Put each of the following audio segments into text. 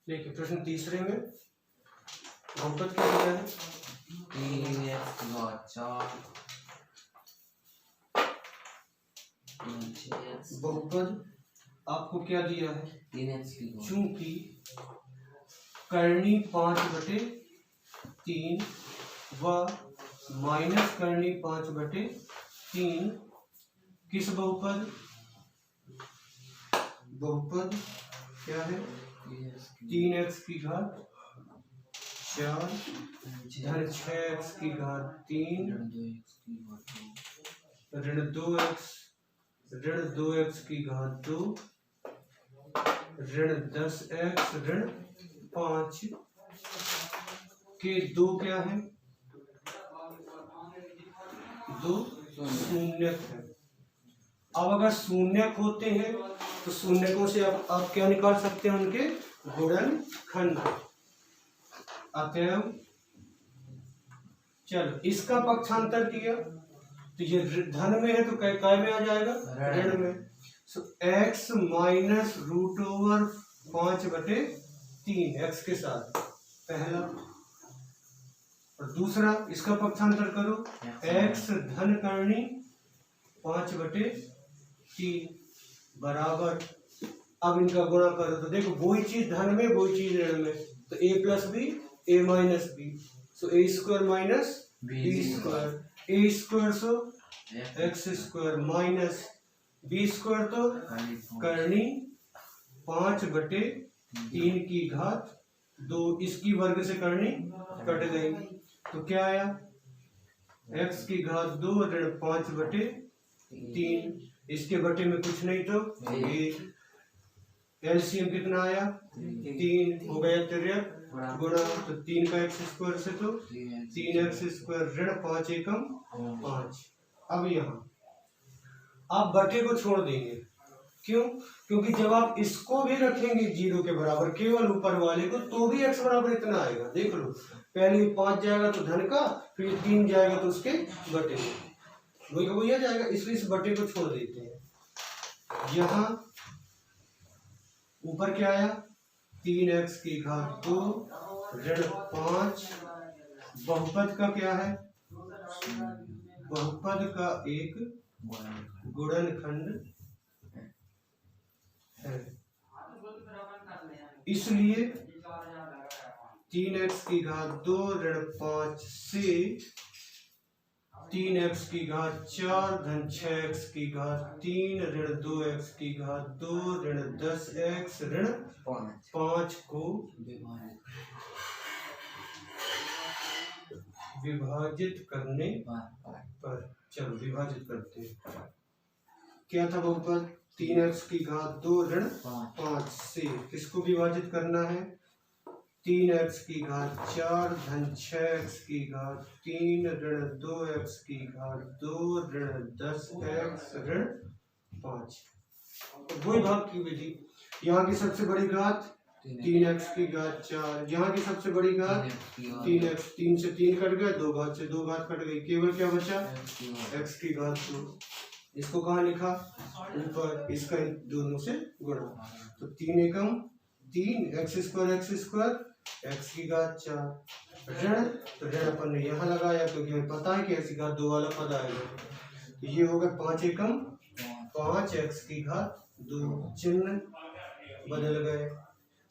देखिए प्रश्न तीसरे में बहुपद क्या दिया है? 3x की घात 4 बहुपद आपको क्या दिया है? 3x की घात चूंकि करनी 5/3 व माइनस करनी 5/3 किस बहुपद? बहुपद क्या है? 3x की घात 4 धन 6x की घात 3 ऋण 2x की घात 2 ऋण 10x ऋण 5 के दो क्या है? दो शून्यक है। अब अगर शून्यक होते हैं तो शून्यकों से आप क्या निकाल सकते हैं? उनके गुणनखंड। अतएव चलो इसका पक्षांतर किया तो ये धन में है तो काय में आ जाएगा? ऋण में। So x minus root over 5/3 x के साथ पहला, और दूसरा इसका पक्षांतर करो x धन करनी 5/3 बराबर। अब इनका गुणा करो तो देखो वही चीज धन में वही चीज ऋण में, तो a plus B a minus B, so a square minus B square, a square so X square minus B square तो करनी 5/3 की घात 2, इसकी वर्ग से करनी कट गई तो क्या आया? x की घात 2 ऋण 5/3, इसके बटे में कुछ नहीं तो 1। एलसीएम कितना आया? 3 हो गया तिर्यक गुणा, तो 3 का x स्क्वायर से तो 3x स्क्वायर ऋण 5 एकम 5। अब यहाँ आप बटे को छोड़ देंगे, क्यों? क्योंकि जब आप इसको भी रखेंगे 0 के बराबर केवल ऊपर वाले को तो भी x बराबर इतना आएगा। देख लो पहले 5 जाएगा तो धन का, फिर 3 जाएगा तो उसके बटे में, वही आ जाएगा, इसलिए इस बटे को छोड़ देते हैं। यहाँ ऊपर क्या आया? 3x की घात 2 ऋण 5। बहुपद का क्या है? बहुपद का एक गुणनखंड है, इसलिए 3x की घात 2 ऋण 5 से 3x की घात 4 धन 6x की घात 3 ऋण 2x की घात 2 ऋण 10x ऋण 5 को विभाजित करने पर, चलो विभाजित करते हैं। क्या था बहुपद? 3x की घात 2 ऋण 5 से किसको विभाजित करना है? 3x की घात 4 धन 6x की घात 3 ऋण 2x की घात 2 ऋण 10x ऋण 5। वही भाग की विधि, यहाँ की सबसे बड़ी घात 3x की घात 4, यहाँ की सबसे बड़ी घात 3x, 3 से 3 कट गया, 2 घात से 2 घात कट गई, केवल क्या बचा? x की घात 2। इसको कहाँ लिखा? ऊपर, इसका दोनों से गुणा, तो 3 एकम 3 x स्क्वायर x की घात 4 ऋण, तो ऋण अपन ने यहाँ लगाया क्योंकि हमें पता है कि x की घात 2 वाला पद आएगा, तो ये होगा 5 एकम 5 x की घात 2, चिन्ह बदल गए,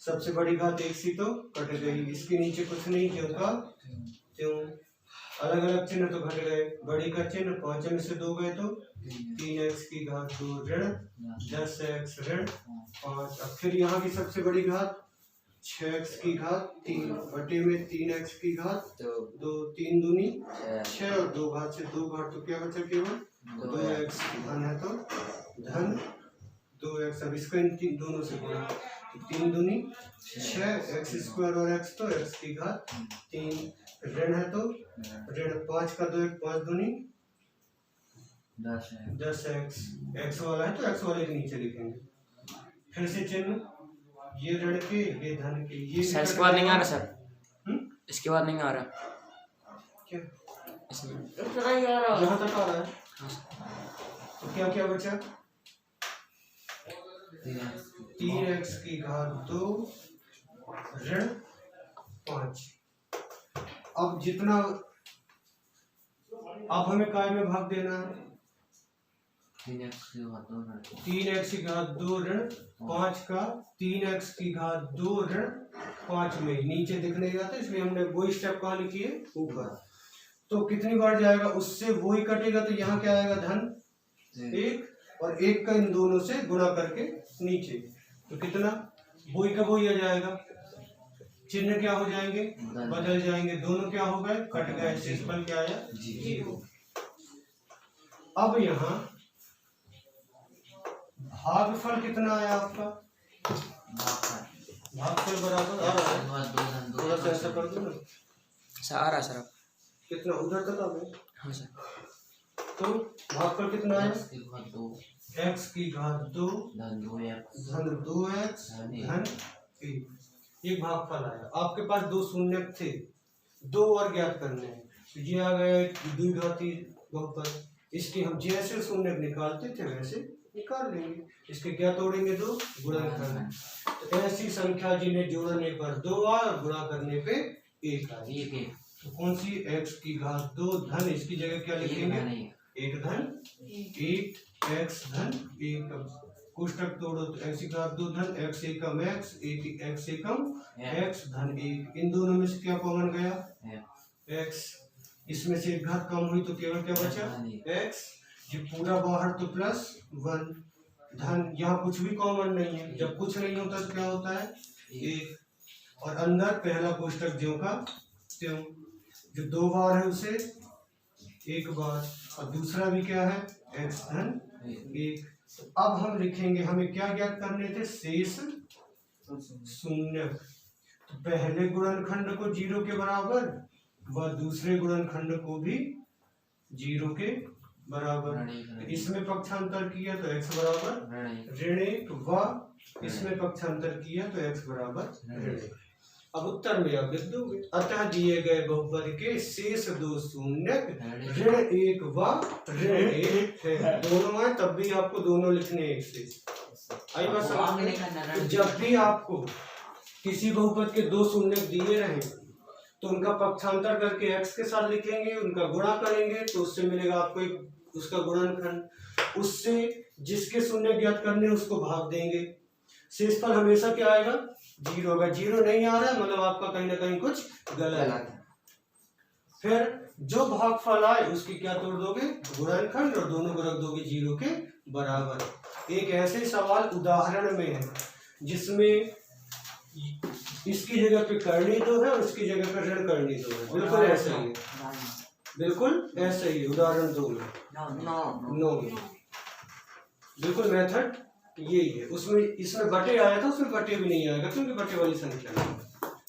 सबसे बड़ी घात 1 सी तो कट गई, इसके नीचे कुछ नहीं क्यों का त्यों, अलग अलग चिन्ह तो घट गए, बड़ी का चिन्ह 5 में से 2 गए तो 3x की घात 2 ऋण 10x ऋण 5। अब फिर यहाँ की सबसे बड़ी घात 6x की घात 3 बटे में 3x की घात 2, 3 दूनी 6 और 2 घात से 2 घात, तो क्या बचा? केवल 2x, धन है तो धन 2x। अब इसको इन दोनों से गुणा, तो 3 दूनी 6 x स्क्वायर और x तो x की घात 3, ऋण है तो ऋण 5 का 2 5 दूनी 10x, x वाला है तो x वाले के नीचे लिखेंगे, फिर से चिन्ह, ये ऋण के ये धन के, ये सर इसके बाद नहीं आ रहा सर, इसके बाद नहीं आ रहा क्या? इसमें यहाँ तक आ रहा है, तो क्या क्या बचा? 3x की घात 2 ऋण 5। अब जितना, अब हमें काय में भाग देना है? 3x की घात 2 ऋण 3x की घात 2 ऋण 5 का 3x की घात 2 ऋण 5 में नीचे दिख नहीं रहा था, इसलिए हमने वही स्टेप कहाँ लिखी है? ऊपर। तो कितनी बार जाएगा? उससे वही कटेगा, तो यहाँ क्या आएगा? धन 1, और 1 का इन दोनों से गुणा करके नीचे, तो कितना? वही का वही आ जाएगा, चिन्ह क्या हो जाएंगे? बदल जाएंगे, दोनों क्या हो गए? कट गए, शेषफल क्या आया? 0। अब यहाँ भागफल कितना आया आपका? भागफल बराबर आ रहा है, थोड़ा सा ऐसा कर दो ना, सर आ रहा है सर अब। कितना उधर तक आ गए। हाँ सर। तो भागफल कितना है? x की घात 2 x की घात 2 धन 2x धन 2x धन 1, ये भागफल आया। आपके पास दो शून्य थे, दो और ज्ञात करने हैं, तो ये आ गया द्विघाती बहुपद। इसके हम जैसे शून्य निकालते थे वैसे निकाल लेंगे, इसके क्या तोड़ेंगे? दो गुणनखंड। तो ऐसी संख्या जिन्हें जोड़ने पर 2 और गुणा करने पे 1 आए। तो कौन सी? x की घात 2 धन, इसकी जगह क्या लिखेंगे? 1 धन 1 x धन 1। कोष्टक तोड़ो तो x की घात 2 धन x एकम x 1 x एकम x धन 1, इन दोनों में से क्या कॉमन गया? x। इसमें से एक घात कम हुई तो केवल क्या बचा? x। ये पूरा बाहर तो +1 धन, यहाँ कुछ भी कॉमन नहीं है, जब कुछ नहीं होता तो क्या होता है? 1, और अंदर पहला कोष्टक ज्यों का त्यों, जो 2 बार है उसे 1 बार, और दूसरा भी क्या है? x धन 1। अब हम लिखेंगे, हमें क्या ज्ञात करने थे? शेष शून्य। तो पहले गुणनखंड को 0 के बराबर व दूसरे गुणनखंड को भी 0 के बराबर। तो इसमें पक्षांतर किया तो x बराबर ऋण 1 व इसमें पक्षांतर किया तो x बराबर ऋण 1। अब उत्तर में आप लिख दोगे, अतः दिए गए बहुपद के शेष दो शून्य ऋण 1 व ऋण 1 है। दोनों आए तब भी आपको दोनों लिखने एक शेष। आई बात समझ में? तो जब भी आपको किसी बहुपद के दो शून्य दिए रहे तो उनका पक्षांतर करके x के साथ लिखेंगे, उनका गुणा करेंगे तो उससे मिलेगा आपको एक उसका गुणनखंड, उससे जिसके शून्य ज्ञात करने उसको भाग देंगे। शेषफल हमेशा क्या आएगा? 0 होगा। 0 नहीं आ रहा है मतलब आपका कहीं ना कहीं कुछ गलत है। फिर जो भागफल आए उसकी क्या तोड़ दोगे? गुणनखंड, और दोनों को रख दोगे 0 के बराबर। एक ऐसे सवाल उदाहरण में है जिसमें इसकी जगह पे करनी 2 है और इसकी जगह पे ऋण करनी 2 है, बिल्कुल ऐसा ही है, बिल्कुल ऐसा ही उदाहरण 2 में नो बिल्कुल मेथड यही है। उसमें इसमें बटे आया था, उसमें बटे भी नहीं आएगा क्योंकि बटे वाली संख्या नहीं।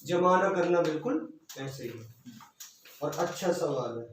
जमाना करना बिल्कुल ऐसे ही है और अच्छा सवाल है।